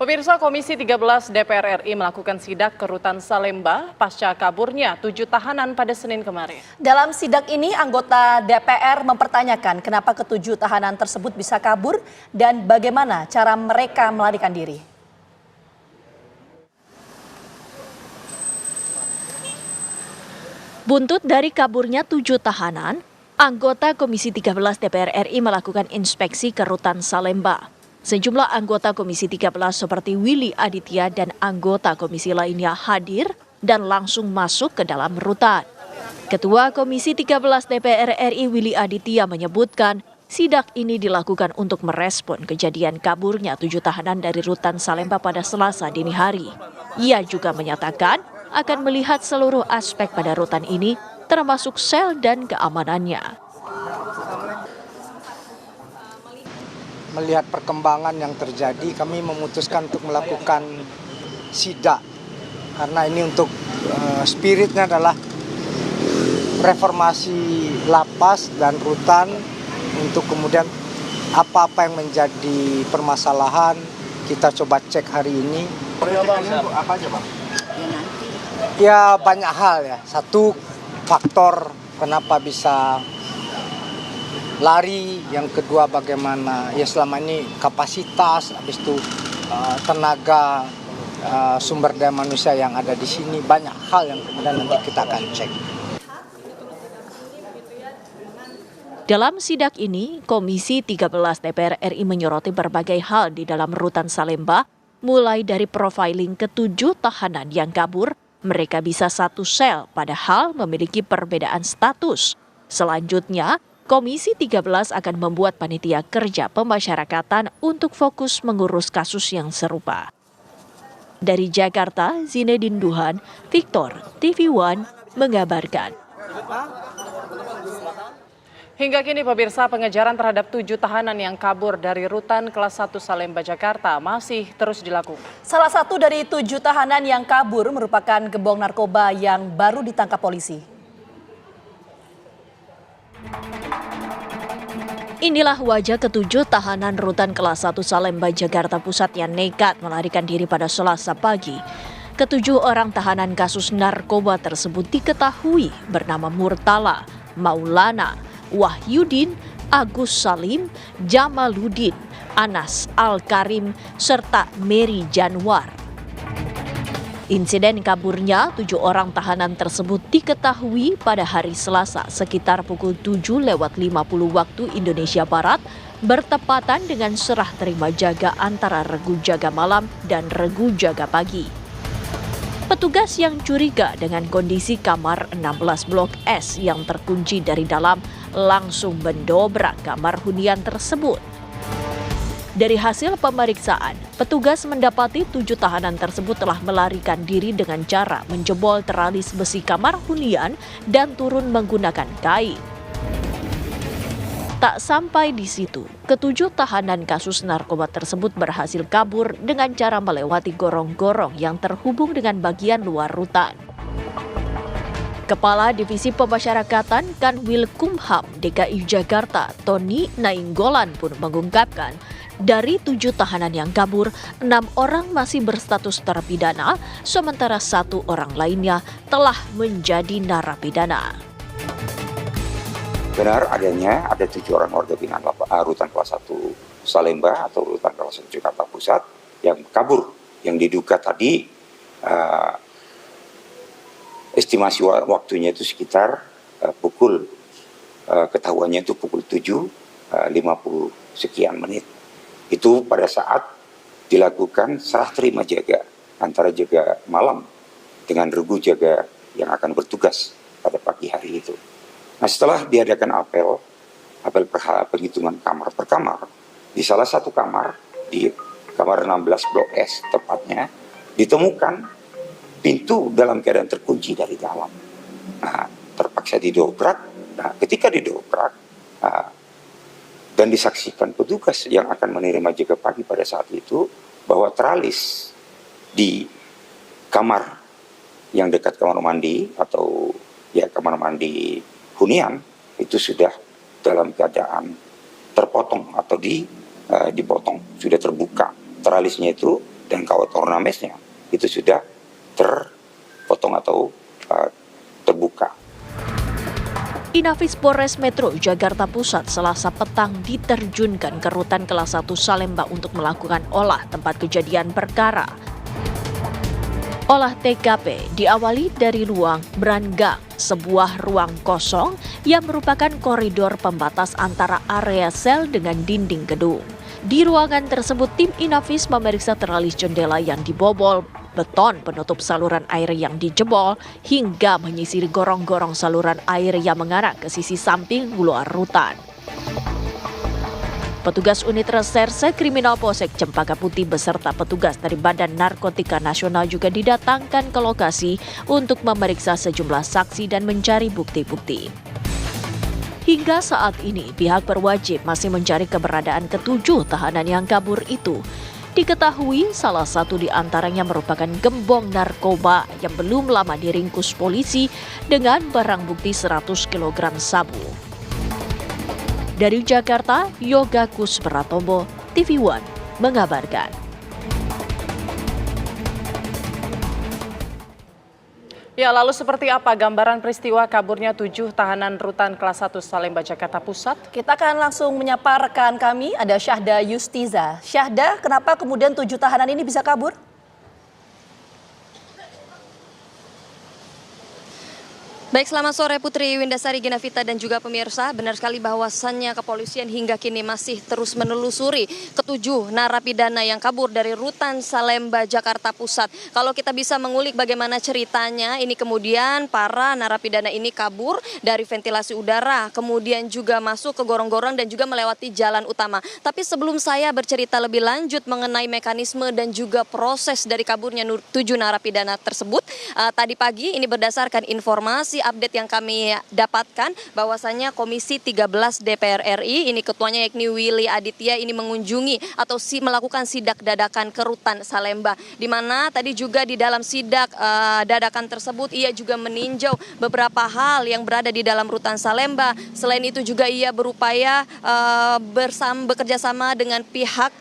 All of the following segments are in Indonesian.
Pemirsa, Komisi 13 DPR RI melakukan sidak ke Rutan Salemba pasca kaburnya 7 tahanan pada Senin kemarin. Dalam sidak ini, anggota DPR mempertanyakan kenapa ketujuh tahanan tersebut bisa kabur dan bagaimana cara mereka melarikan diri. Buntut dari kaburnya 7 tahanan, anggota Komisi 13 DPR RI melakukan inspeksi ke Rutan Salemba. Sejumlah anggota Komisi 13 seperti Willy Aditya dan anggota komisi lainnya hadir dan langsung masuk ke dalam rutan. Ketua Komisi 13 DPR RI Willy Aditya menyebutkan sidak ini dilakukan untuk merespon kejadian kaburnya 7 tahanan dari Rutan Salemba pada Selasa dini hari. Ia juga menyatakan akan melihat seluruh aspek pada rutan ini termasuk sel dan keamanannya. Melihat perkembangan yang terjadi, kami memutuskan untuk melakukan sidak karena ini untuk spiritnya adalah reformasi lapas dan rutan untuk kemudian apa-apa yang menjadi permasalahan kita coba cek hari ini. Apa aja, Bang? Ya banyak hal ya. Satu faktor kenapa bisa lari, yang kedua bagaimana ya selama ini kapasitas, habis itu tenaga sumber daya manusia yang ada di sini, banyak hal yang kemudian nanti kita akan cek. Dalam sidak ini, Komisi 13 DPR RI menyoroti berbagai hal di dalam Rutan Salemba, mulai dari profiling ke-7 tahanan yang kabur, mereka bisa satu sel padahal memiliki perbedaan status. Selanjutnya, Komisi 13 akan membuat panitia kerja pemasyarakatan untuk fokus mengurus kasus yang serupa. Dari Jakarta, Zinedine Duhan, Victor, TV One, mengabarkan. Hingga kini pemirsa, pengejaran terhadap 7 tahanan yang kabur dari Rutan Kelas 1 Salemba, Jakarta masih terus dilakukan. Salah satu dari 7 tahanan yang kabur merupakan gembong narkoba yang baru ditangkap polisi. Inilah wajah ke-7 tahanan Rutan Kelas 1 Salemba, Jakarta Pusat yang nekat melarikan diri pada Selasa pagi. Ke-7 orang tahanan kasus narkoba tersebut diketahui bernama Murtala, Maulana, Wahyudin, Agus Salim, Jamaluddin, Anas Al-Karim, serta Mary Janwar. Insiden kaburnya 7 orang tahanan tersebut diketahui pada hari Selasa sekitar pukul 7:50 waktu Indonesia Barat, bertepatan dengan serah terima jaga antara regu jaga malam dan regu jaga pagi. Petugas yang curiga dengan kondisi kamar 16 Blok S yang terkunci dari dalam langsung mendobrak kamar hunian tersebut. Dari hasil pemeriksaan, petugas mendapati 7 tahanan tersebut telah melarikan diri dengan cara menjebol teralis besi kamar hunian dan turun menggunakan kain. Tak sampai di situ, ke-7 tahanan kasus narkoba tersebut berhasil kabur dengan cara melewati gorong-gorong yang terhubung dengan bagian luar rutan. Kepala Divisi Pemasyarakatan Kanwil Kumham DKI Jakarta, Tony Nainggolan pun mengungkapkan, dari 7 tahanan yang kabur, 6 orang masih berstatus terpidana, sementara 1 orang lainnya telah menjadi narapidana. Benar adanya ada 7 orang warga binaan Rutan Kelas 1 Salemba atau Rutan Kelas 1 Jakarta Pusat yang kabur, yang diduga tadi estimasi waktunya itu sekitar pukul ketahuannya itu pukul 7:50 sekian menit. Itu pada saat dilakukan serah terima jaga antara jaga malam dengan regu jaga yang akan bertugas pada pagi hari itu. Nah, setelah diadakan apel penghitungan kamar per kamar, di salah satu kamar, di kamar 16 Blok S tepatnya, ditemukan pintu dalam keadaan terkunci dari dalam. Nah, terpaksa didobrak. Nah, ketika didobrak, dan disaksikan petugas yang akan menerima jaga pagi pada saat itu, bahwa teralis di kamar yang dekat kamar mandi atau ya kamar mandi hunian itu sudah dalam keadaan terpotong atau dipotong, sudah terbuka teralisnya itu dan kawat ornamesnya itu sudah terpotong atau terbuka. Inafis Polres Metro Jakarta Pusat Selasa petang diterjunkan ke rutan kelas 1 Salemba untuk melakukan olah tempat kejadian perkara. Olah TKP diawali dari ruang beranggang, sebuah ruang kosong yang merupakan koridor pembatas antara area sel dengan dinding gedung. Di ruangan tersebut, tim Inafis memeriksa teralis jendela yang dibobol, beton penutup saluran air yang dijebol, hingga menyisir gorong-gorong saluran air yang mengarah ke sisi samping luar rutan. Petugas unit reserse kriminal Polsek Cempaka Putih beserta petugas dari Badan Narkotika Nasional juga didatangkan ke lokasi untuk memeriksa sejumlah saksi dan mencari bukti-bukti. Hingga saat ini, pihak berwajib masih mencari keberadaan ke-7 tahanan yang kabur itu. Diketahui salah satu di antaranya merupakan gembong narkoba yang belum lama diringkus polisi dengan barang bukti 100 kg sabu. Dari Jakarta, Yoga Kuspratombo, TV One, mengabarkan. Ya, lalu seperti apa gambaran peristiwa kaburnya 7 tahanan rutan kelas 1 Salemba Jakarta Pusat? Kita akan langsung menyapa rekan kami, ada Syahda Yustiza. Syahda, kenapa kemudian 7 tahanan ini bisa kabur? Baik, selamat sore Putri Windasari, Ginavita dan juga pemirsa. Benar sekali bahwasannya kepolisian hingga kini masih terus menelusuri ke-7 narapidana yang kabur dari rutan Salemba Jakarta Pusat. Kalau kita bisa mengulik bagaimana ceritanya, ini kemudian para narapidana ini kabur dari ventilasi udara, kemudian juga masuk ke gorong-gorong dan juga melewati jalan utama. Tapi sebelum saya bercerita lebih lanjut mengenai mekanisme dan juga proses dari kaburnya 7 narapidana tersebut, tadi pagi ini berdasarkan informasi update yang kami dapatkan bahwasannya Komisi 13 DPR RI, ini ketuanya yakni Willy Aditya, ini mengunjungi atau melakukan sidak dadakan ke rutan Salemba, di mana tadi juga di dalam sidak dadakan tersebut ia juga meninjau beberapa hal yang berada di dalam rutan Salemba. Selain itu juga ia berupaya bekerja sama dengan pihak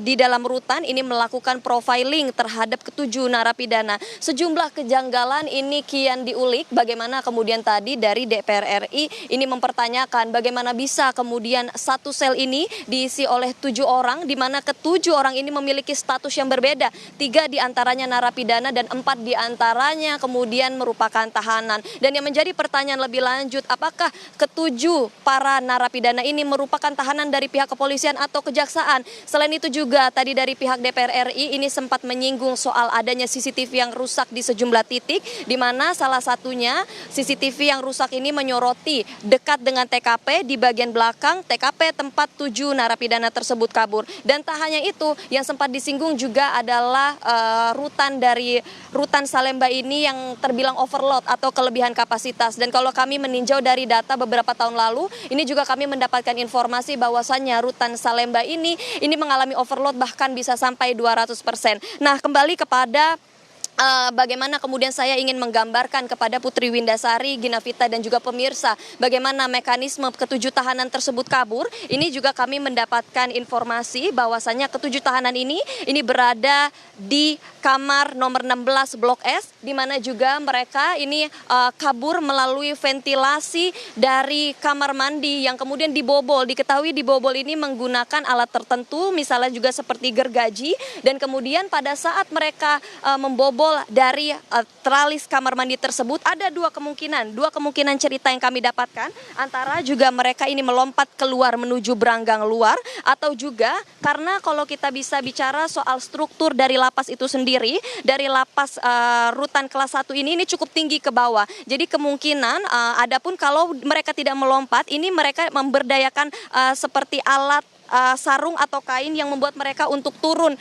di dalam rutan ini melakukan profiling terhadap ke-7 narapidana. Sejumlah kejanggalan ini kian diulik, bagaimana kemudian tadi dari DPR RI ini mempertanyakan bagaimana bisa kemudian satu sel ini diisi oleh 7 orang, di mana ke-7 orang ini memiliki status yang berbeda. 3 diantaranya narapidana dan 4 diantaranya kemudian merupakan tahanan. Dan yang menjadi pertanyaan lebih lanjut, apakah ke-7 para narapidana ini merupakan tahanan dari pihak kepolisian atau kejaksaan? Selain itu juga tadi dari pihak DPR RI ini sempat menyinggung soal adanya CCTV yang rusak di sejumlah titik, di mana salah satunya CCTV yang rusak ini menyoroti dekat dengan TKP di bagian belakang TKP tempat 7 narapidana tersebut kabur. Dan tak hanya itu, yang sempat disinggung juga adalah rutan Salemba ini yang terbilang overload atau kelebihan kapasitas. Dan kalau kami meninjau dari data beberapa tahun lalu, ini juga kami mendapatkan informasi bahwasannya rutan Salemba ini mengalami overload bahkan bisa sampai 200%. Nah, kembali kepada bagaimana kemudian saya ingin menggambarkan kepada Putri Windasari, Ginavita dan juga pemirsa bagaimana mekanisme ke-7 tahanan tersebut kabur. Ini juga kami mendapatkan informasi bahwasannya ke-7 tahanan ini berada di kamar nomor 16 Blok S, di mana juga mereka ini kabur melalui ventilasi dari kamar mandi yang kemudian dibobol. Diketahui dibobol ini menggunakan alat tertentu, misalnya juga seperti gergaji, dan kemudian pada saat mereka membobol dari teralis kamar mandi tersebut ada dua kemungkinan cerita yang kami dapatkan, antara juga mereka ini melompat keluar menuju beranggang luar, atau juga karena kalau kita bisa bicara soal struktur dari lapas itu sendiri, dari lapas rutan kelas 1 ini cukup tinggi ke bawah. Jadi kemungkinan adapun kalau mereka tidak melompat, ini mereka memberdayakan seperti alat sarung atau kain yang membuat mereka untuk turun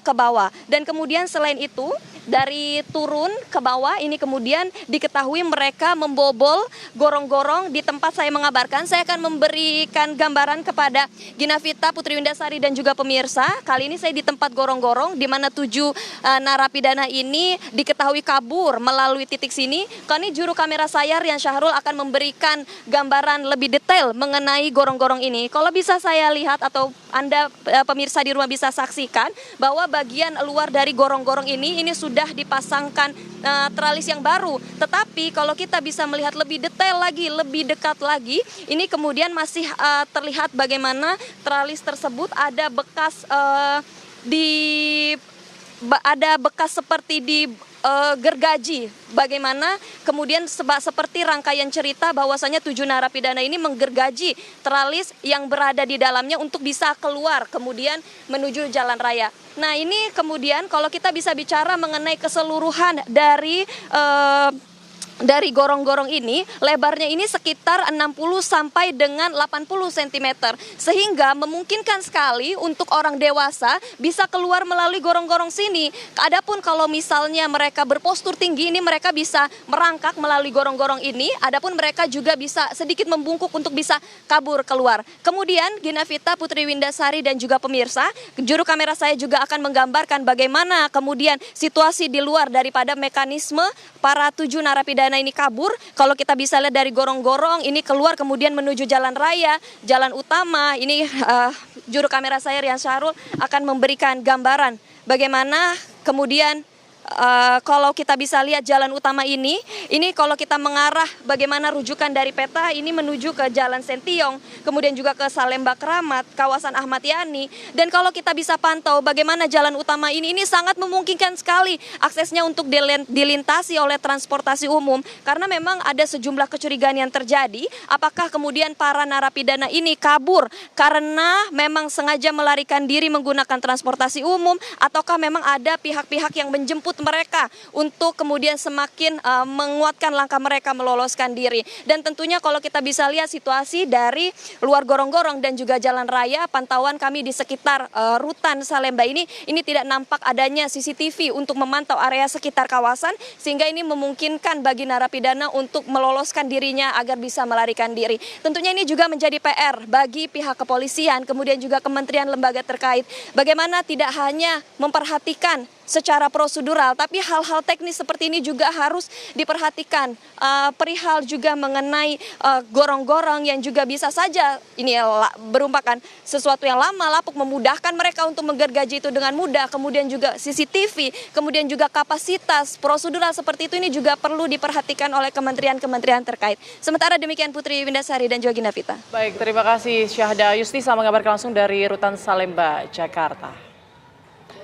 ke bawah. Dan kemudian selain itu dari turun ke bawah ini kemudian diketahui mereka membobol gorong-gorong di tempat saya mengabarkan. Saya akan memberikan gambaran kepada Ginavita, Putri Windasari dan juga pemirsa. Kali ini saya di tempat gorong-gorong di mana 7 narapidana ini diketahui kabur melalui titik sini. Kali ini juru kamera saya Rian Syahrul akan memberikan gambaran lebih detail mengenai gorong-gorong ini. Kalau bisa saya lihat atau Anda pemirsa di rumah bisa saksikan bahwa bagian luar dari gorong-gorong ini sudah dipasangkan teralis yang baru. Tetapi kalau kita bisa melihat lebih detail lagi, lebih dekat lagi, ini kemudian masih terlihat bagaimana teralis tersebut ada bekas ada bekas seperti di gergaji. Bagaimana kemudian seperti rangkaian cerita bahwasanya 7 narapidana ini menggergaji teralis yang berada di dalamnya untuk bisa keluar kemudian menuju jalan raya. Nah ini kemudian kalau kita bisa bicara mengenai keseluruhan dari gorong-gorong ini, lebarnya ini sekitar 60 sampai dengan 80 cm. Sehingga memungkinkan sekali untuk orang dewasa bisa keluar melalui gorong-gorong sini. Adapun kalau misalnya mereka berpostur tinggi, ini mereka bisa merangkak melalui gorong-gorong ini. Adapun mereka juga bisa sedikit membungkuk untuk bisa kabur keluar. Kemudian Ginavita, Putri Windasari dan juga pemirsa, juru kamera saya juga akan menggambarkan bagaimana kemudian situasi di luar daripada mekanisme para 7 narapidana ini kabur. Kalau kita bisa lihat dari gorong-gorong ini keluar kemudian menuju jalan raya, jalan utama. Ini juru kamera saya Rian Syahrul akan memberikan gambaran bagaimana kemudian kalau kita bisa lihat jalan utama ini kalau kita mengarah bagaimana rujukan dari peta ini menuju ke Jalan Sentiong, kemudian juga ke Salemba Keramat, kawasan Ahmad Yani. Dan kalau kita bisa pantau bagaimana jalan utama ini sangat memungkinkan sekali aksesnya untuk dilintasi oleh transportasi umum karena memang ada sejumlah kecurigaan yang terjadi. Apakah kemudian para narapidana ini kabur karena memang sengaja melarikan diri menggunakan transportasi umum ataukah memang ada pihak-pihak yang menjemput mereka untuk kemudian semakin menguatkan langkah mereka meloloskan diri. Dan tentunya kalau kita bisa lihat situasi dari luar gorong-gorong dan juga jalan raya, pantauan kami di sekitar rutan Salemba ini tidak nampak adanya CCTV untuk memantau area sekitar kawasan sehingga ini memungkinkan bagi narapidana untuk meloloskan dirinya agar bisa melarikan diri. Tentunya ini juga menjadi PR bagi pihak kepolisian kemudian juga kementerian lembaga terkait. Bagaimana tidak hanya memperhatikan secara prosedural, tapi hal-hal teknis seperti ini juga harus diperhatikan. Perihal juga mengenai gorong-gorong yang juga bisa saja ini berumpakan sesuatu yang lama, lapuk, memudahkan mereka untuk menggergaji itu dengan mudah. Kemudian juga CCTV, kemudian juga kapasitas prosedural seperti itu ini juga perlu diperhatikan oleh kementerian-kementerian terkait. Sementara demikian Putri Windasari dan juga Ginavita. Baik, terima kasih Syahda Yustisa mengabarkan langsung dari Rutan Salemba, Jakarta.